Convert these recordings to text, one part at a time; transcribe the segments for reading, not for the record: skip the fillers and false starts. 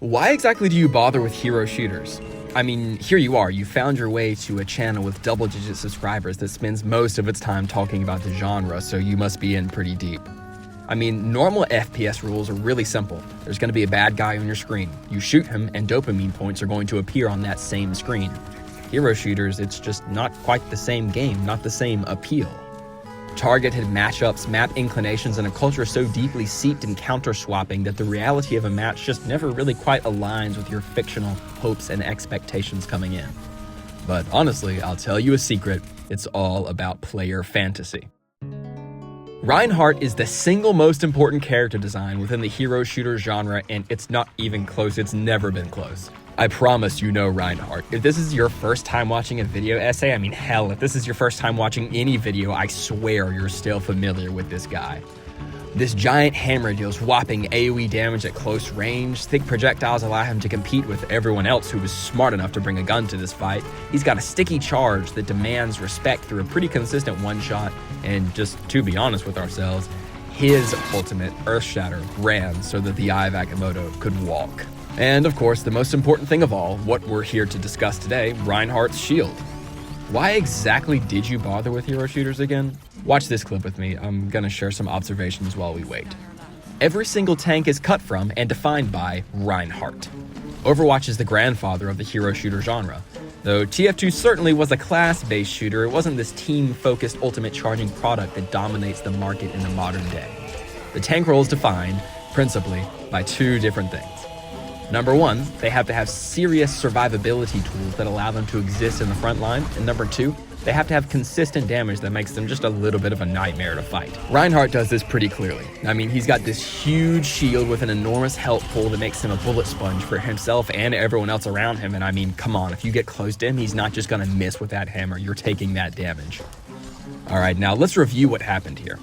Why exactly do you bother with hero shooters? I mean, here you are, you found your way to a channel with double-digit subscribers that spends most of its time talking about the genre, so you must be in pretty deep. I mean, normal FPS rules are really simple. There's going to be a bad guy on your screen. You shoot him, and dopamine points are going to appear on that same screen. Hero shooters, it's just not quite the same game, not the same appeal. Targeted matchups, map inclinations, and a culture so deeply seeped in counter-swapping that the reality of a match just never really quite aligns with your fictional hopes and expectations coming in. But honestly, I'll tell you a secret, it's all about player fantasy. Reinhardt is the single most important character design within the hero shooter genre, and it's not even close, it's never been close. I promise you know Reinhardt. If this is your first time watching a video essay, I mean hell, if this is your first time watching any video, I swear you're still familiar with this guy. This giant hammer deals whopping AoE damage at close range. Thick projectiles allow him to compete with everyone else who was smart enough to bring a gun to this fight. He's got a sticky charge that demands respect through a pretty consistent one-shot, and just to be honest with ourselves, his ultimate Earthshatter ran so that the Eye of Agamotto could walk. And of course, the most important thing of all, what we're here to discuss today, Reinhardt's shield. Why exactly did you bother with hero shooters again? Watch this clip with me, I'm gonna share some observations while we wait. Every single tank is cut from and defined by Reinhardt. Overwatch is the grandfather of the hero shooter genre. Though TF2 certainly was a class-based shooter, it wasn't this team-focused ultimate charging product that dominates the market in the modern day. The tank role is defined, principally, by two different things. Number one, they have to have serious survivability tools that allow them to exist in the front line, and number two, they have to have consistent damage that makes them just a little bit of a nightmare to fight. Reinhardt does this pretty clearly. I mean, he's got this huge shield with an enormous health pool that makes him a bullet sponge for himself and everyone else around him, and I mean, come on, if you get close to him, he's not just gonna miss with that hammer, you're taking that damage. Alright, now let's review what happened here.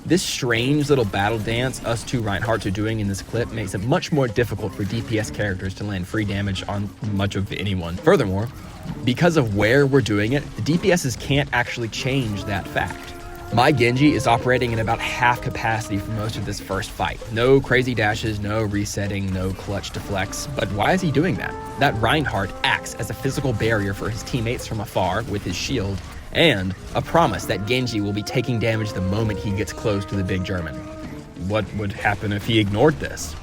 This strange little battle dance us two Reinhardts are doing in this clip makes it much more difficult for DPS characters to land free damage on much of anyone. Furthermore, because of where we're doing it, the DPSs can't actually change that fact. My Genji is operating at about half capacity for most of this first fight. No crazy dashes, no resetting, no clutch deflects. But why is he doing that? That Reinhardt acts as a physical barrier for his teammates from afar with his shield, and a promise that Genji will be taking damage the moment he gets close to the big German. What would happen if he ignored this?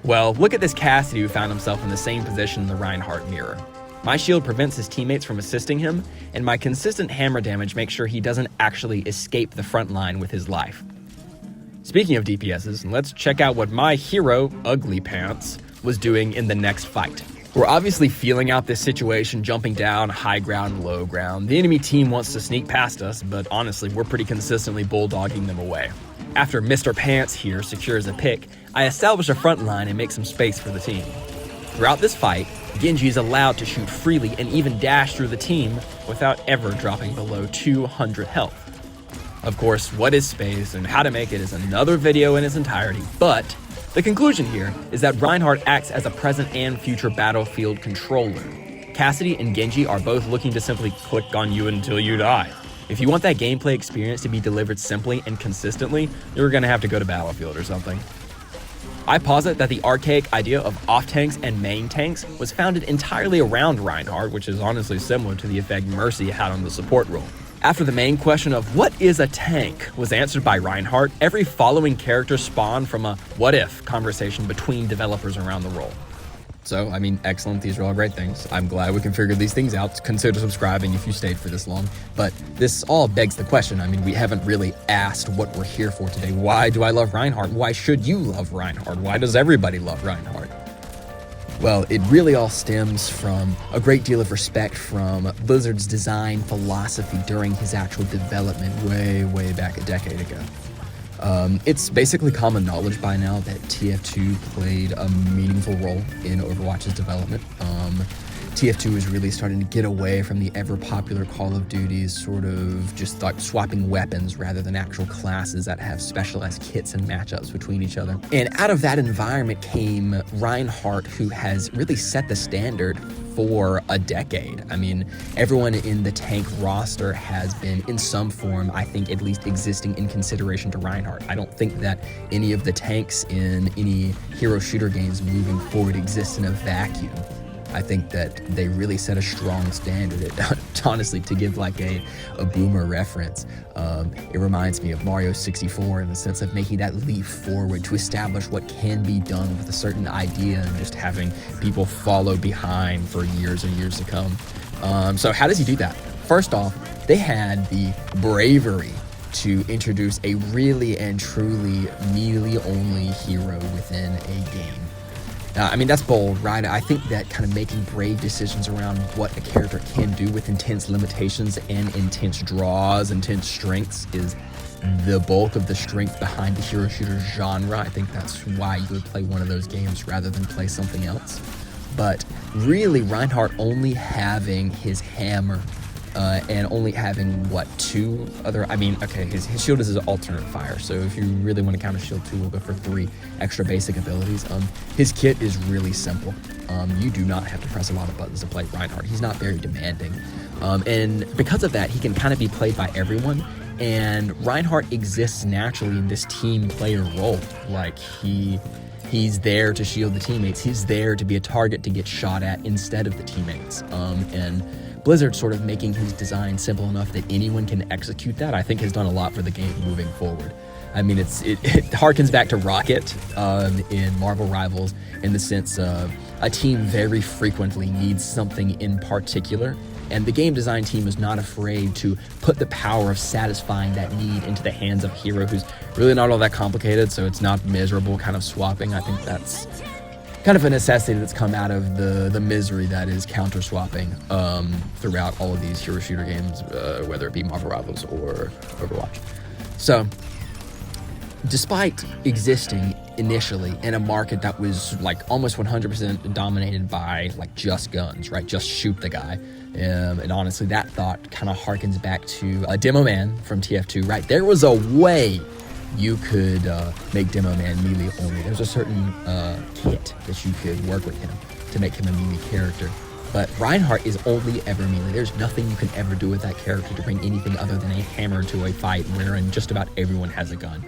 Well, look at this Cassidy who found himself in the same position in the Reinhardt mirror. My shield prevents his teammates from assisting him, and my consistent hammer damage makes sure he doesn't actually escape the front line with his life. Speaking of DPSs, let's check out what my hero, Ugly Pants, was doing in the next fight. We're obviously feeling out this situation, jumping down high ground, low ground. The enemy team wants to sneak past us, but honestly, we're pretty consistently bulldogging them away. After Mr. Pants here secures a pick, I establish a front line and make some space for the team. Throughout this fight, Genji is allowed to shoot freely and even dash through the team without ever dropping below 200 health. Of course, what is space and how to make it is another video in its entirety, but the conclusion here is that Reinhardt acts as a present and future battlefield controller. Cassidy and Genji are both looking to simply click on you until you die. If you want that gameplay experience to be delivered simply and consistently, you're gonna have to go to Battlefield or something. I posit that the archaic idea of off-tanks and main tanks was founded entirely around Reinhardt, which is honestly similar to the effect Mercy had on the support role. After the main question of what is a tank was answered by Reinhardt, every following character spawned from a what-if conversation between developers around the role. So, I mean, excellent, these are all great things. I'm glad we can figure these things out. Consider subscribing if you stayed for this long. But this all begs the question, I mean, we haven't really asked what we're here for today. Why do I love Reinhardt? Why should you love Reinhardt? Why does everybody love Reinhardt? Well, it really all stems from a great deal of respect from Blizzard's design philosophy during his actual development way back a decade ago. It's basically common knowledge by now that TF2 played a meaningful role in Overwatch's development. TF2 is really starting to get away from the ever-popular Call of Duties, sort of just like swapping weapons rather than actual classes that have specialized kits and matchups between each other. And out of that environment came Reinhardt, who has really set the standard for a decade. I mean, everyone in the tank roster has been in some form, I think, at least existing in consideration to Reinhardt. I don't think that any of the tanks in any hero shooter games moving forward exist in a vacuum. I think that they really set a strong standard. Honestly, to give like a boomer reference, it reminds me of Mario 64 in the sense of making that leap forward to establish what can be done with a certain idea and just having people follow behind for years and years to come. So how does he do that? First off, they had the bravery to introduce a really and truly melee-only hero within a game. I mean, that's bold, right? I think that kind of making brave decisions around what a character can do with intense limitations and intense draws, intense strengths is the bulk of the strength behind the hero shooter genre. I think that's why you would play one of those games rather than play something else. But really, Reinhardt only having his hammer and only having, two other... I mean, okay, his shield is his alternate fire, so if you really want to count a shield 2, we'll go for 3 extra basic abilities. His kit is really simple. You do not have to press a lot of buttons to play Reinhardt. He's not very demanding. And because of that, he can kind of be played by everyone, and Reinhardt exists naturally in this team player role. Like, he's there to shield the teammates. He's there to be a target to get shot at instead of the teammates. And Blizzard sort of making his design simple enough that anyone can execute that, I think has done a lot for the game moving forward. I mean, it harkens back to Rocket in Marvel Rivals in the sense of a team very frequently needs something in particular, and the game design team is not afraid to put the power of satisfying that need into the hands of a hero who's really not all that complicated, so it's not miserable kind of swapping. I think that's kind of a necessity that's come out of the misery that is counter-swapping throughout all of these hero shooter games, whether it be Marvel Rivals or Overwatch. So, despite existing initially in a market that was like almost 100% dominated by like just guns, right? Just shoot the guy. And honestly, that thought kind of harkens back to Demo Man from TF2, right? There was a way you could make Demo Man melee only. There's a certain kit that you could work with him to make him a melee character. But Reinhardt is only ever melee. There's nothing you can ever do with that character to bring anything other than a hammer to a fight wherein just about everyone has a gun.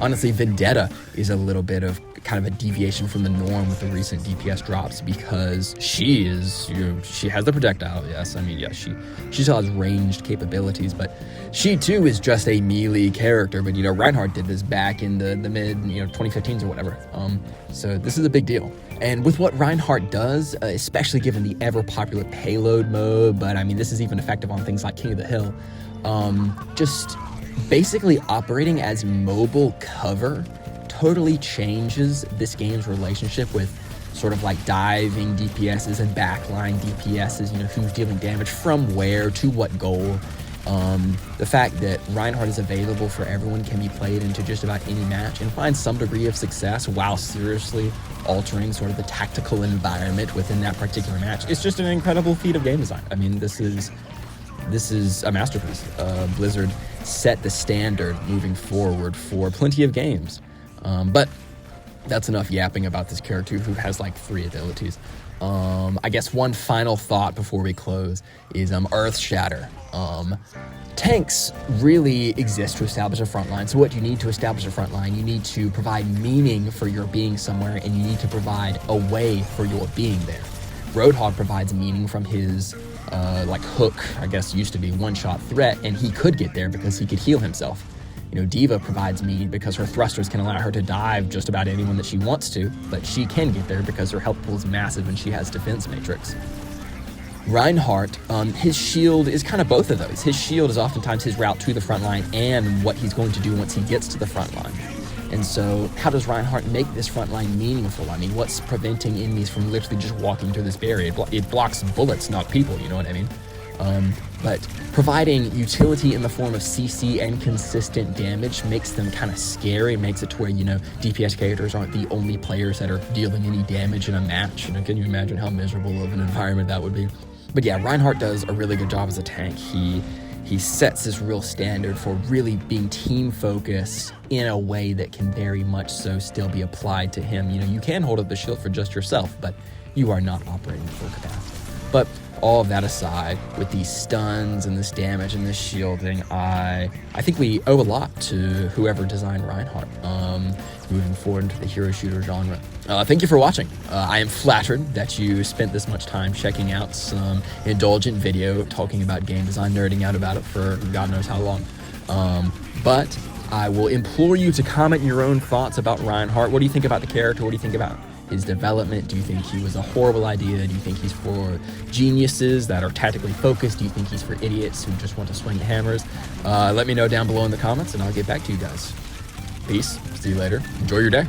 Honestly, Vendetta is a little bit of kind of a deviation from the norm with the recent DPS drops because she is, she has the projectile, yes. I mean, yes, she still has ranged capabilities, but she too is just a melee character. But, Reinhardt did this back in the mid, 2015s or whatever. So this is a big deal. And with what Reinhardt does, especially given the ever-popular payload mode, but I mean, this is even effective on things like King of the Hill, just basically operating as mobile cover totally changes this game's relationship with sort of like diving DPSs and backline DPSs, who's dealing damage from where to what goal. The fact that Reinhardt is available for everyone can be played into just about any match and find some degree of success while seriously altering sort of the tactical environment within that particular match. It's just an incredible feat of game design. I mean, this is a masterpiece. Blizzard set the standard moving forward for plenty of games. But that's enough yapping about this character who has like 3 abilities. I guess one final thought before we close is Earth Shatter. Tanks really exist to establish a front line. So what you need to establish a front line, you need to provide meaning for your being somewhere, and you need to provide a way for your being there. Roadhog provides meaning from his hook, I guess used to be one-shot threat, and he could get there because he could heal himself. Diva provides meaning because her thrusters can allow her to dive just about anyone that she wants to, but she can get there because her health pool is massive and she has defense matrix. Reinhardt, his shield is kind of both of those. His shield is oftentimes his route to the front line and what he's going to do once he gets to the front line. And so how does Reinhardt make this front line meaningful? I mean, what's preventing enemies from literally just walking through this barrier? It blocks bullets, not people, you know what I mean? But providing utility in the form of CC and consistent damage makes them kind of scary, makes it to where, DPS characters aren't the only players that are dealing any damage in a match. Can you imagine how miserable of an environment that would be? But yeah, Reinhardt does a really good job as a tank. He sets this real standard for really being team focused in a way that can very much so still be applied to him. You can hold up the shield for just yourself, but you are not operating at full capacity. But all of that aside, with these stuns and this damage and this shielding, I think we owe a lot to whoever designed Reinhardt moving forward into the hero shooter genre. Thank you for watching. I am flattered that you spent this much time checking out some indulgent video talking about game design, nerding out about it for God knows how long. But I will implore you to comment your own thoughts about Reinhardt. What do you think about the character? What do you think about his development? Do you think he was a horrible idea? Do you think he's for geniuses that are tactically focused? Do you think he's for idiots who just want to swing hammers? Let me know down below in the comments and I'll get back to you guys. Peace. See you later. Enjoy your day.